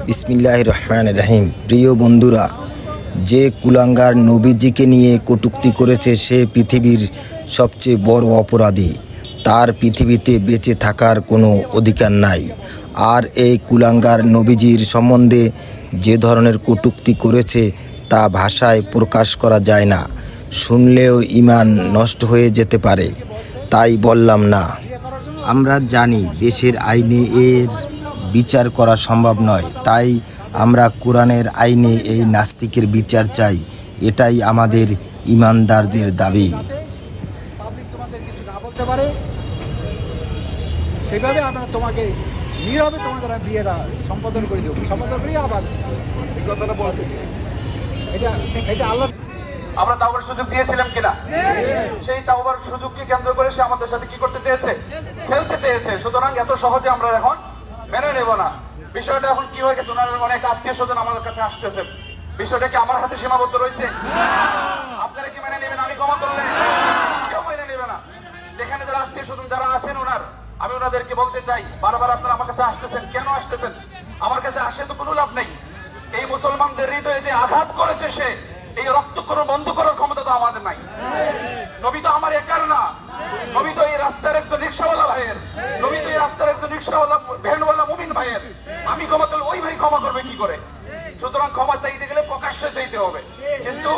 বিসমিল্লাহির রহমানির রহিম। প্রিয় বন্ধুরা, যে কুলাঙ্গার নবীজিকে নিয়ে কটূক্তি করেছে সে পৃথিবীর সবচেয়ে বড় অপরাধী। তার পৃথিবীতে বেঁচে থাকার কোনো অধিকার নাই। আর এই কুলাঙ্গার নবীজির সম্বন্ধে যে ধরনের কটূক্তি করেছে তা ভাষায় প্রকাশ করা যায় না। শুনলেও ঈমান নষ্ট হয়ে যেতে পারে, তাই বললাম না। আমরা জানি দেশের আইনে এর বিচার করা সম্ভব নয়, তাই আমরা কোরআনের আইনে এই নাস্তিকের বিচার চাই। এটাই আমাদের ঈমানদারদের দাবি। সেভাবে আমরা তোমাকে নীরবে তোমাদের বিয়েটা সম্পাদন করে দেবো, সম্পাদন করি। আবার এই কথাটা বলছে এটা আল্লাহ। আমরা তাওবার সুযোগ দিয়েছিলাম কিনা? সেই তাওবার সুযোগকে কেন্দ্র করে সে আমাদের সাথে কি করতে চেয়েছে? খেলতে চেয়েছে। সুতরাং এত সহজে আমরা এখন মেনে নেব না। বিষয়টা এখন কি হয়ে গেছে, ওনার অনেক আত্মীয় স্বজন আমাদের কাছে আসতেছে। বিষয়টা কি আমার হাতে সীমাবদ্ধ রয়েছে? আপনারা কি মেনে নেবেন আমি ক্ষমা করলে? কেউ মেনে নেবে না। যেখানে যারা আত্মীয় স্বজন যারা আছেন ওনার, আমি ওনাদেরকে বলতে চাই, বারবার আপনারা আমার কাছে আসতেছেন, কেন আসতেছেন? আমার কাছে আসে তো কোনো লাভ নেই। এই মুসলমানদের হৃদয়ে যে আঘাত করেছে সে, এই রক্তক্ষরণ বন্ধ করার ক্ষমতা তো আমাদের নাই। নবী তো আমার একার না, নবী তো এই রাস্তার একজন রিক্সাওয়ালা ভাইয়ের, নবী তো এই রাস্তার একজন রিক্সাওয়ালা ভ্যানওয়ালা মুমিন ভাইয়ের। আমি ক্ষমা করলে ওই ভাই ক্ষমা করবে কি করে? সুতরাং ক্ষমা চাইতে গেলে প্রকাশ্যে চাইতে হবে, কিন্তু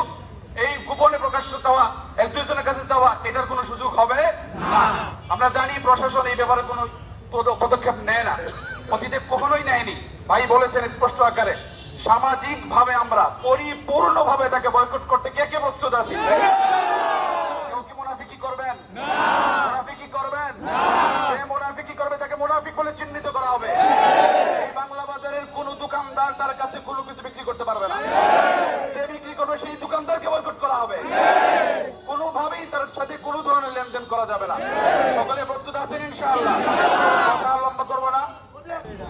এই গোপনে প্রকাশ্য চাওয়া, এক দুইজনের কাছে চাওয়া, এটার কোনো সুযোগ হবে না। আমরা জানি প্রশাসন এই ব্যাপারে কোনো পদক্ষেপ নেয় না, অতীতে কখনোই নেয়নি। ভাই বলেছেন স্পষ্ট আকারে, সামাজিক ভাবে আমরা পরিপূর্ণভাবে তাকে বয়কট করতে কে কে প্রস্তুত আছি? কেউ কি মুনাফিকি করবেন? মুনাফিকি করবেন? যে মুনাফিকি করবে তাকে মুনাফিক বলে চিহ্নিত করা হবে। এই বাংলা বাজারের কোন দোকানদার তার কাছে কোনো কিছু বিক্রি করতে পারবে না। যে বিক্রি করবে সেই দোকানদারকে বয়কট করা হবে। কোনোভাবেই তার সাথে কোনো ধরনের লেনদেন করা যাবে না। সকলে প্রস্তুত আছেন ইনশাআল্লাহ? কথা লম্বা করবো না।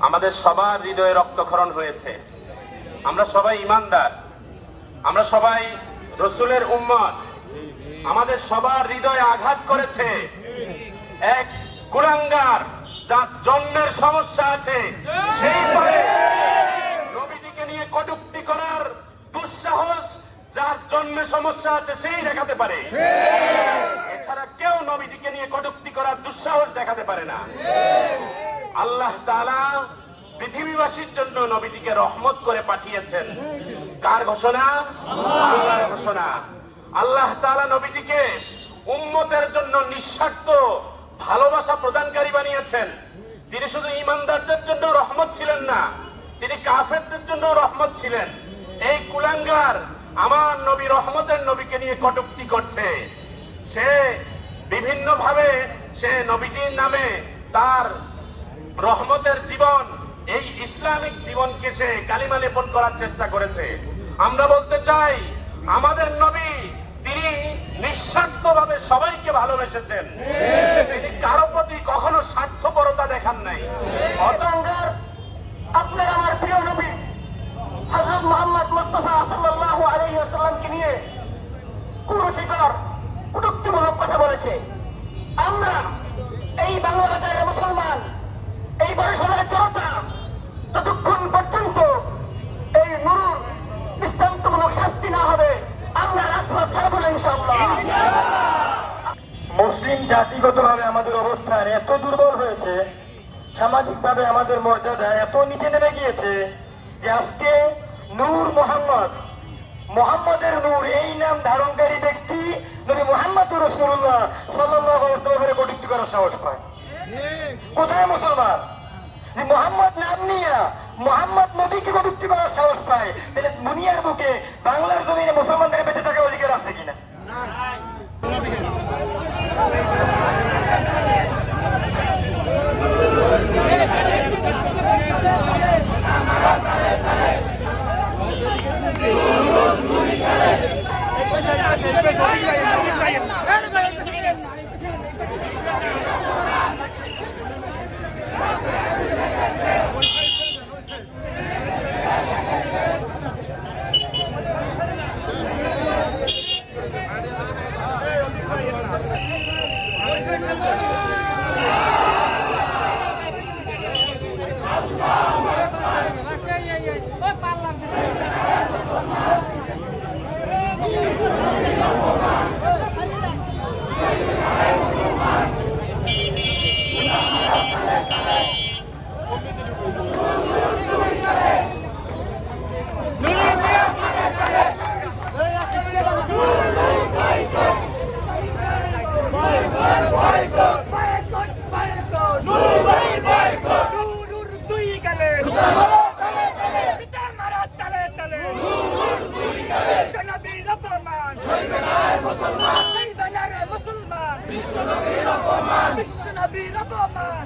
আমাদের সবার হৃদয়ে রক্তক্ষরণ হয়েছে। আমরা সবাই ঈমানদার, আমরা সবাই রাসূলের উম্মত। আমাদের সবার হৃদয়ে আঘাত করেছে এক কুলাঙ্গার, যার জন্মের সমস্যা আছে, সেই পরে নবীজিকে নিয়ে কটূক্তি করার দুঃসাহস যার জন্মে সমস্যা আছে সেই দেখাতে পারে। এছাড়া কেউ নবীজিকে নিয়ে কটূক্তি করার দুঃসাহস দেখাতে পারে না। আল্লাহ তাআলা পৃথিবীবাসীর জন্য নবীটিকে রহমত করে পাঠিয়েছেন। কার ঘোষণা? আল্লাহর ঘোষণা। আল্লাহ তাআলা নবীটিকে উম্মতের জন্য নিঃস্বার্থ ভালোবাসা প্রদানকারী বানিয়েছেন। তিনি শুধু ঈমানদারদের জন্য রহমত ছিলেন না, তিনি কাফেরদের জন্য রহমত ছিলেন। এই কুলাঙ্গার আমার নবী রহমতের নবীকে নিয়ে কটূক্তি করছে। সে বিভিন্ন ভাবে সে নবীজির নামে তার রহমতের জীবন, এই ইসলামিক জীবনকে সে কালিমা লেপন করার চেষ্টা করেছে। আমরা বলতে চাই, আমাদের নবী তিনি নিঃস্বার্থভাবে সবাইকে ভালোবেসেছেন। তিনি কারো প্রতি কখনো স্বার্থপরতা দেখান নাই। অতঙ্গার আপনার আমার প্রিয় নবী হযরত মুহাম্মদ মুস্তাফা সাল্লাল্লাহু আলাইহি ওয়াসাল্লামকে নিয়ে কুরুচিকর কটূক্তিমূলক কথা বলেছে। আমরা এই বাংলা বাজারের মুসলমান, এই বরিশালের জনতা ততক্ষণ পর্যন্ত এই নুরুর দৃষ্টান্তমূলক শাস্তি না হবে আমরা রাজপথ ছাড়ব না ইনশাআল্লাহ। মুসলিম জাতিগতভাবে আমাদের অবস্থান এত দুর্বল হয়েছে, সামাজিকভাবে আমাদের মর্যাদা এত নিচে নেমে গিয়েছে যে আজকে নূর মোহাম্মদের নূর এই নাম ধারণকারী ব্যক্তি নবী মুহাম্মদুর রাসূলুল্লাহ সাল্লাল্লাহু আলাইহি ওয়াসাল্লামের কটূক্তি করার সাহস পায়। কোথায় মুসলমান মোহাম্মদ নাম নিয়ে মোহাম্মদ নবীকে কটূক্তি করার সাহস পায়? তাহলে দুনিয়ার বুকে বাংলার জমিনে মুসলমানদের বেঁচে থাকার অধিকার আছে কিনা? বিশ্ব নবীর অপমান